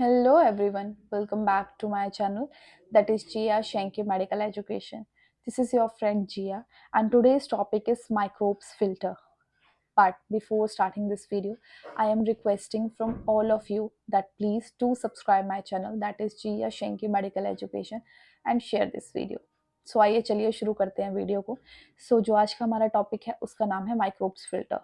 Hello everyone, welcome back to my channel that is Gia Shanky Medical Education. This is your friend Gia and today's topic is microbes filter. But before starting this video, I am requesting from all of you that please do subscribe my channel that is Gia Shanky Medical Education and share this video. So आइए चलिए शुरू करते हैं video को. जो आज का हमारा टॉपिक है उसका नाम है माइक्रोब्स फिल्टर.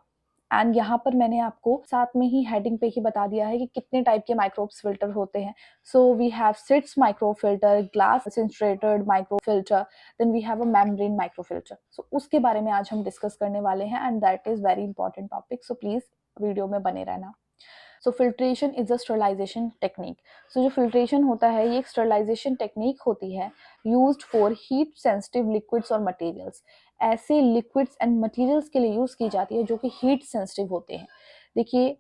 एंड यहाँ पर मैंने आपको साथ में ही हेडिंग पे ही बता दिया है कि कितने टाइप के माइक्रोब्स फिल्टर होते हैं. So we have Seitz micro filter, glass sintered micro filter, then we have a membrane micro filter. So उसके बारे में आज हम डिस्कस करने वाले हैं and that is very important topic. So please video में बने रहना. So filtration is a sterilisation technique. So जो फिल्ट्रेशन होता है ये एक स्टरलाइजेशन टेक्निक होती है used for heat sensitive liquids और मटेरियल्स. ऐसे लिक्विड्स एंड मटेरियल्स के लिए यूज की जाती है जो कि हीट सेंसिटिव होते हैं. देखिए,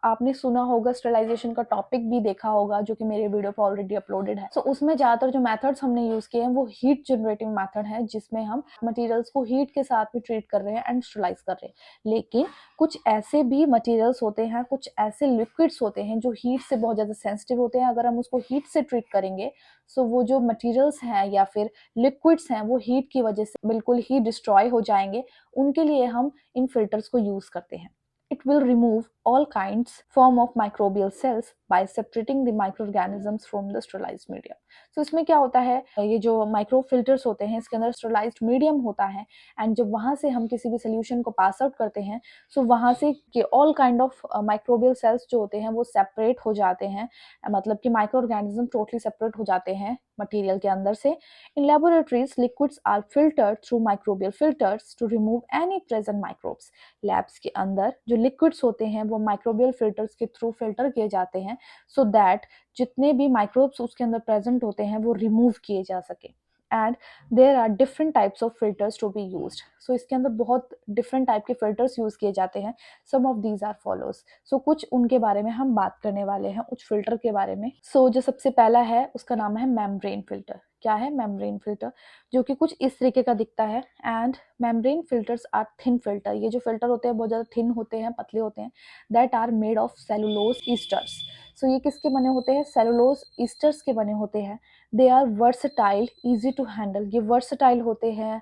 आपने सुना होगा, स्टरलाइजेशन का टॉपिक भी देखा होगा जो कि मेरे वीडियो पर ऑलरेडी अपलोडेड है. सो उसमें ज्यादातर जो मेथड्स हमने यूज किए हैं वो हीट जनरेटिंग मेथड है जिसमें हम मटेरियल्स को हीट के साथ भी ट्रीट कर रहे हैं एंड स्टरलाइज कर रहे हैं. लेकिन कुछ ऐसे भी मटेरियल्स होते हैं, कुछ ऐसे लिक्विड्स होते हैं जो हीट से बहुत ज़्यादा सेंसिटिव होते हैं. अगर हम उसको हीट से ट्रीट करेंगे सो वो जो मटेरियल्स हैं या फिर लिक्विड्स हैं वो हीट की वजह से बिल्कुल ही डिस्ट्रॉय हो जाएंगे. उनके लिए हम इन फिल्टर्स को यूज़ करते हैं. It will remove all kinds form of microbial cells by separating the microorganisms from the sterilized medium. So इसमें क्या होता है, ये जो माइक्रो फिल्टर्स होते हैं इसके अंदर स्टरलाइज्ड मीडियम होता है एंड जब वहाँ से हम किसी भी सोल्यूशन को पास आउट करते हैं सो वहाँ से कि all kind of microbial cells जो होते हैं वो सेपरेट हो जाते हैं. मतलब कि माइक्रो ऑर्गेनिज्म टोटली सेपरेट हो जाते हैं मटेरियल के अंदर से. In laboratories liquids are filtered through microbial filters to remove any present microbes. Labs के अंदर जो लिक्विड्स होते हैं वो माइक्रोबियल फिल्टर्स के थ्रू फिल्टर किए जाते हैं सो दैट जितने भी माइक्रोब्स उसके अंदर प्रेजेंट होते हैं वो रिमूव किए जा सके. And there are different types of filters to be used. So इसके अंदर बहुत डिफरेंट टाइप के फिल्टर्स यूज किए जाते हैं. Some of these are follows. So कुछ उनके बारे में हम बात करने वाले हैं, कुछ फिल्टर के बारे में. जो सबसे पहला है उसका नाम है मेम्ब्रेन फिल्टर. क्या है मेम्ब्रेन फिल्टर? जो कि कुछ इस तरीके का दिखता है. And membrane filters are thin filter. ये जो फिल्टर होते हैं बहुत ज़्यादा थिन होते हैं, पतले होते हैं. That are made of cellulose esters. So ये किसके बने होते हैं? सेलुलोज ईस्टर्स के बने होते हैं. They are versatile, easy to handle. ये वर्सटाइल होते हैं,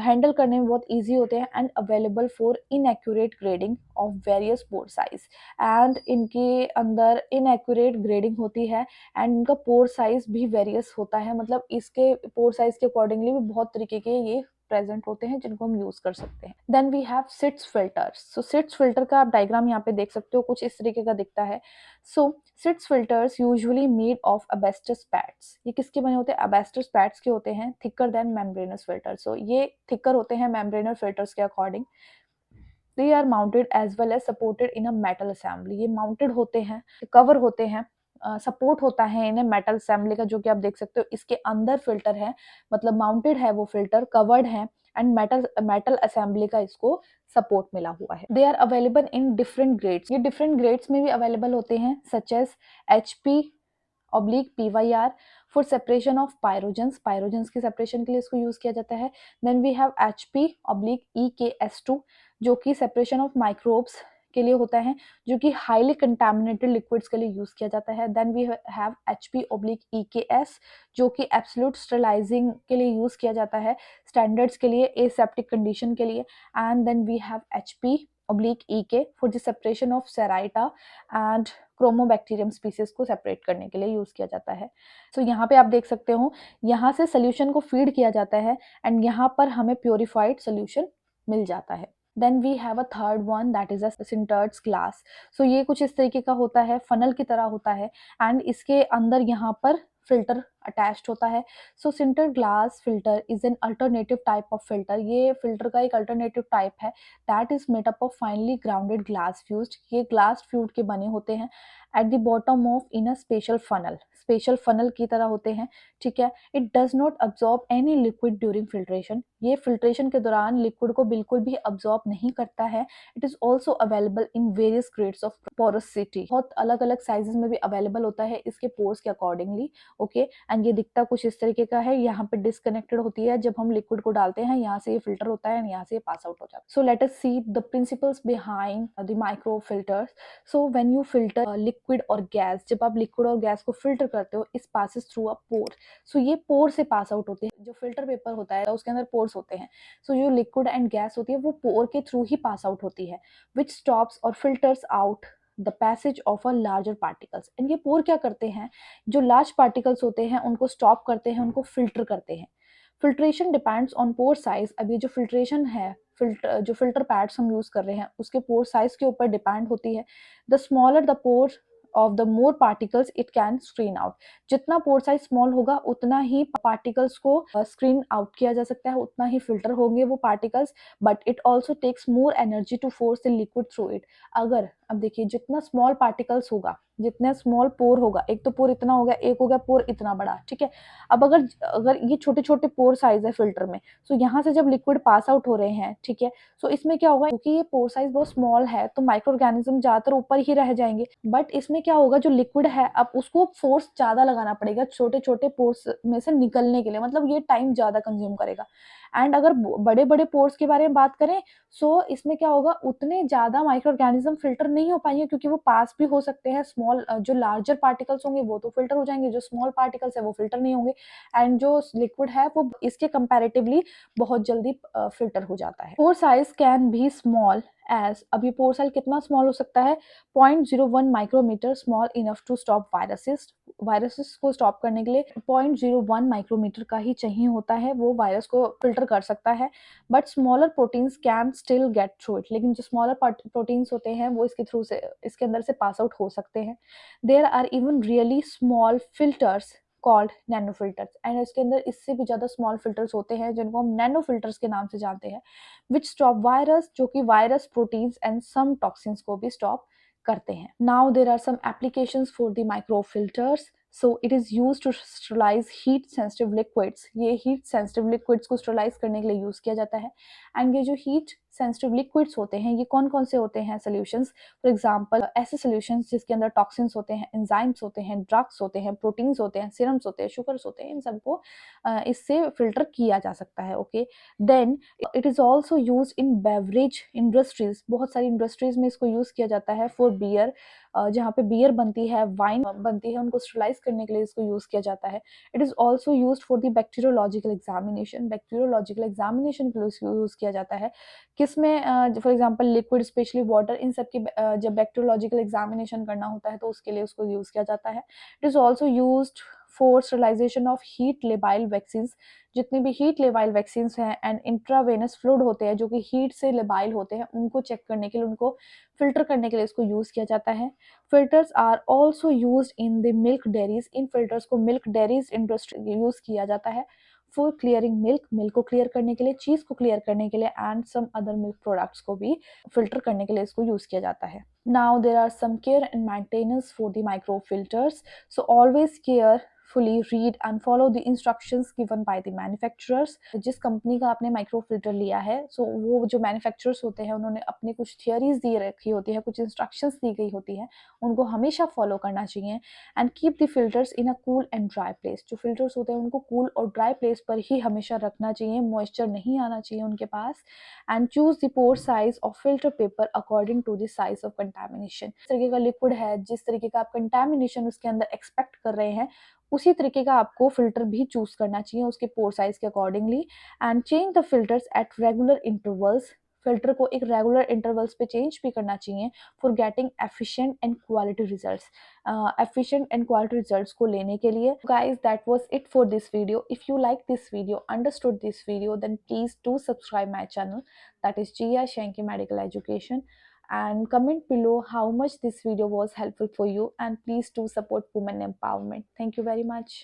हैंडल करने में बहुत ईजी होते हैं and available for inaccurate grading of various pore size. And इनके अंदर इनएक्यूरेट ग्रेडिंग होती है एंड इनका पोर साइज भी वेरियस होता है. मतलब इसके पोर साइज के अकॉर्डिंगली भी बहुत तरीके के ये प्रेजेंट होते हैं जिनको हम यूज कर सकते हैं. Then we have Seitz filters. So Seitz filter का आप डायग्राम यहाँ पे देख सकते हो, कुछ इस तरीके का दिखता है. So Seitz filters usually made of asbestos pads. ये किसके बने होते हैं? एस्बेस्टस पैड्स के होते हैं, thicker than membranes filter. So ये थिकर होते हैं मेम्ब्रेनस फिल्टर्स के according. They are mounted as well as supported in a metal assembly. ये माउंटेड होते हैं, कवर होते हैं, सपोर्ट होता है इन्हें मेटल असेंबली का, जो कि आप देख सकते हो इसके अंदर फिल्टर है. मतलब माउंटेड है वो फिल्टर, कवर्ड है एंड मेटल असेंबली का इसको सपोर्ट मिला हुआ है. They are available in different grades. ये डिफरेंट ग्रेड्स में भी अवेलेबल होते हैं such as HP oblique PYR for separation of pyrogens. Pyrogens की सेपरेशन के लिए इसको यूज किया जाता है. Then we have HP oblique EKS2 जो कि सेपरेशन ऑफ माइक्रोब्स के लिए होता है, जो कि हाईली कंटामिनेटेड लिक्विड्स के लिए यूज किया जाता है. Then we have HP oblique EKS जो कि एब्सोल्यूट स्टरलाइजिंग के लिए यूज किया जाता है, स्टैंडर्ड्स के लिए, एसेप्टिक कंडीशन के लिए. And then we have HP oblique EK for the separation of Serratia and Chromobacterium species को सेपरेट करने के लिए यूज किया जाता है. सो यहाँ पे आप देख सकते हो, यहाँ से सोल्यूशन को फीड किया जाता है एंड यहाँ पर हमें प्योरीफाइड सोल्यूशन मिल जाता है. Then we have a third one that is a sintered glass. So ये कुछ इस तरीके का होता है, फनल की तरह होता है एंड इसके अंदर यहाँ पर फिल्टर अटैच्ड होता है. So sinter glass filter is an alternative type of filter. ये फिल्टर का एक अल्टरनेटिव टाइप है that is made up of finely grounded glass fused. ये ग्लास फ्यूज के बने होते हैं at the bottom of in a special funnel. Special funnel की तरह होते हैं, ठीक है. It does not absorb any liquid during filtration. ये फिल्ट्रेशन के दौरान लिक्विड को बिल्कुल भी अब्सॉर्ब नहीं करता है. It is also available in various grades of porosity. बहुत अलग अलग साइजेस में भी अवेलेबल होता है इसके पोर्स के अकॉर्डिंगली. ओके. एंड ये दिखता कुछ इस तरीके का है, यहाँ पे डिस्कनेक्टेड होती है, जब हम लिक्विड को डालते हैं यहाँ से ये फिल्टर होता है एंड यहाँ से ये पास आउट हो जाता है. So let us see the principles behind the micro filters. So when you filter liquid और गैस, जब आप लिक्विड और गैस को फिल्टर करते हो, इस पासिस थ्रू अ पोर. सो ये पोर से पास आउट होते हैं. जो फिल्टर पेपर होता है उसके अंदर पोर्स होते हैं. सो जो लिक्विड एंड गैस होती है वो पोर के थ्रू ही पास आउट होती है, विच स्टॉप्स और filters out the passage of a larger particles. And ये पोर क्या करते हैं, जो लार्ज पार्टिकल्स होते हैं उनको स्टॉप करते हैं, उनको फिल्टर करते हैं. Filtration depends on pore size. अब ये जो फिल्ट्रेशन है, जो फिल्टर पैड्स हम यूज कर रहे हैं उसके पोर साइज के ऊपर डिपेंड होती है. The smaller the pore of the more particles it can screen out. जितना पोर साइज स्मॉल होगा उतना ही पार्टिकल्स को स्क्रीन आउट किया जा सकता है, उतना ही फिल्टर होंगे वो particles. But it also takes more energy to force the liquid through it. अगर अब देखिए जितना स्मॉल पार्टिकल्स होगा, जितना स्मॉल पोर होगा, एक तो पोर इतना हो गया, एक हो गया पोर इतना बड़ा, ठीक है. अब अगर अगर ये छोटे छोटे पोर साइज है फिल्टर में, तो यहाँ से जब लिक्विड पास आउट हो रहे हैं, ठीक है, सो इसमें क्या होगा, क्योंकि ये पोर साइज बहुत स्मॉल है तो माइक्रो ऑर्गेनिज्म ज्यादातर ऊपर ही रह जाएंगे. बट इसमें क्या होगा, जो लिक्विड है अब उसको फोर्स ज्यादा लगाना पड़ेगा छोटे छोटे पोर्स में से निकलने के लिए, मतलब ये टाइम ज्यादा कंज्यूम करेगा. एंड अगर बड़े बड़े पोर्स के बारे में बात करें, सो इसमें क्या होगा, उतने ज्यादा माइक्रो ऑर्गेनिज्म फिल्टर नहीं हो पाएंगे, क्योंकि वो पास भी हो सकते हैं. स्मॉल जो लार्जर पार्टिकल्स होंगे वो तो फिल्टर हो जाएंगे, जो स्मॉल पार्टिकल्स है वो फिल्टर नहीं होंगे. एंड जो लिक्विड है वो इसके कंपैरेटिवली बहुत जल्दी फिल्टर हो जाता है. Pore size can be small as, अभी पोर साइज कितना स्मॉल हो सकता है, 0.01 micrometre, small enough to stop viruses. Viruses को स्टॉप करने के लिए 0.01 माइक्रोमीटर का ही चाहिए होता है, वो वायरस को फिल्टर कर सकता है. But smaller proteins can still get through it. लेकिन जो स्मॉलर प्रोटीन्स होते हैं वो इसके थ्रू से, इसके अंदर से पास आउट हो सकते हैं. There are even really small filters called nano filters. And इसके अंदर इससे भी ज्यादा स्मॉल फिल्टर्स होते हैं जिनको हम नैनो फिल्टर्स के नाम से जानते हैं, विच स्टॉप वायरस, जो कि virus, proteins and some toxins को भी स्टॉप करते हैं. Now there are some applications for the micro filters. So it is use to sterilise heat sensitive liquids. ये हीट सेंसिटिव लिक्विड्स को स्टरलाइज करने के लिए यूज किया जाता है. एंड ये जो हीट सेंसिटिव लिक्विड्स होते हैं ये कौन कौन से होते हैं सॉल्यूशंस, फॉर एग्जांपल ऐसे सॉल्यूशंस जिसके अंदर टॉक्सिन्स होते हैं, एंजाइम्स होते हैं, ड्रग्स होते हैं, प्रोटीन्स होते हैं, सीरम्स होते हैं, शुगर्स होते हैं, इन सबको इससे फिल्टर किया जा सकता है. Okay, then it is also use in beverage industries. बहुत सारी इंडस्ट्रीज में इसको यूज किया जाता है. फॉर बियर, जहाँ पे बियर बनती है, वाइन बनती है, उनको स्टरलाइज करने के लिए इसको यूज किया जाता है. It is also use for the bacteriological examination. Bacteriological examination के लिए इसको यूज किया जाता है. किसमें, for example liquid, especially water, इन सब की जब बैक्टीरियोलॉजिकल एग्जामिनेशन करना होता है तो उसके लिए उसको यूज किया जाता है. It is also used for sterilisation of heat labile vaccine. जितने भी हीट लेबाइल वैक्सीन हैं एंड इंट्रावेनस फ्लूइड होते हैं जो कि हीट से लेबाइल होते हैं, उनको चेक करने के लिए, उनको फिल्टर करने के लिए इसको यूज किया जाता है. Filters are also use in the milk dairies. इन फिल्टर्स को मिल्क डेयरीज इंडस्ट्री यूज किया जाता है फॉर क्लियरिंग मिल्क. मिल्क को क्लियर करने के लिए, चीज को क्लियर करने के लिए, and some other milk products को भी फिल्टर करने के लिए इसको यूज किया जाता है. Now there are some care and maintenance for the micro filters. So always care fully read and follow the instructions given by the manufacturers. जिस कंपनी का आपने माइक्रो फिल्टर लिया है, सो वो जो मैन्युफैक्चरर्स होते हैं उन्होंने अपनी कुछ थियरीज दी रखी होती है, कुछ इंस्ट्रक्शंस दी गई होती है, उनको हमेशा फॉलो करना चाहिए. And keep the filters in a cool and dry place. जो फिल्टर्स होते हैं उनको कूल और ड्राई प्लेस पर ही हमेशा रखना चाहिए, मॉइस्चर नहीं आना चाहिए उनके पास. And choose the pore size of filter paper according to the size of contamination. जिस तरीके का लिक्विड है, जिस तरीके का आप कंटामिनेशन उसके अंदर एक्सपेक्ट कर रहे हैं, उसी तरीके का आपको फिल्टर भी चूज करना चाहिए उसके पोर साइज के accordingly. And change the filters at regular intervals. Filter को एक रेगुलर इंटरवल्स पे चेंज भी करना चाहिए for getting efficient and quality results. Efficient and quality results को लेने के लिए. Guys, that was it for this video. If you like this video, understood this video, then please do subscribe my channel, that is Jia Shanky Medical Education, and comment below how much this video was helpful for you, and please do support women empowerment. Thank you very much.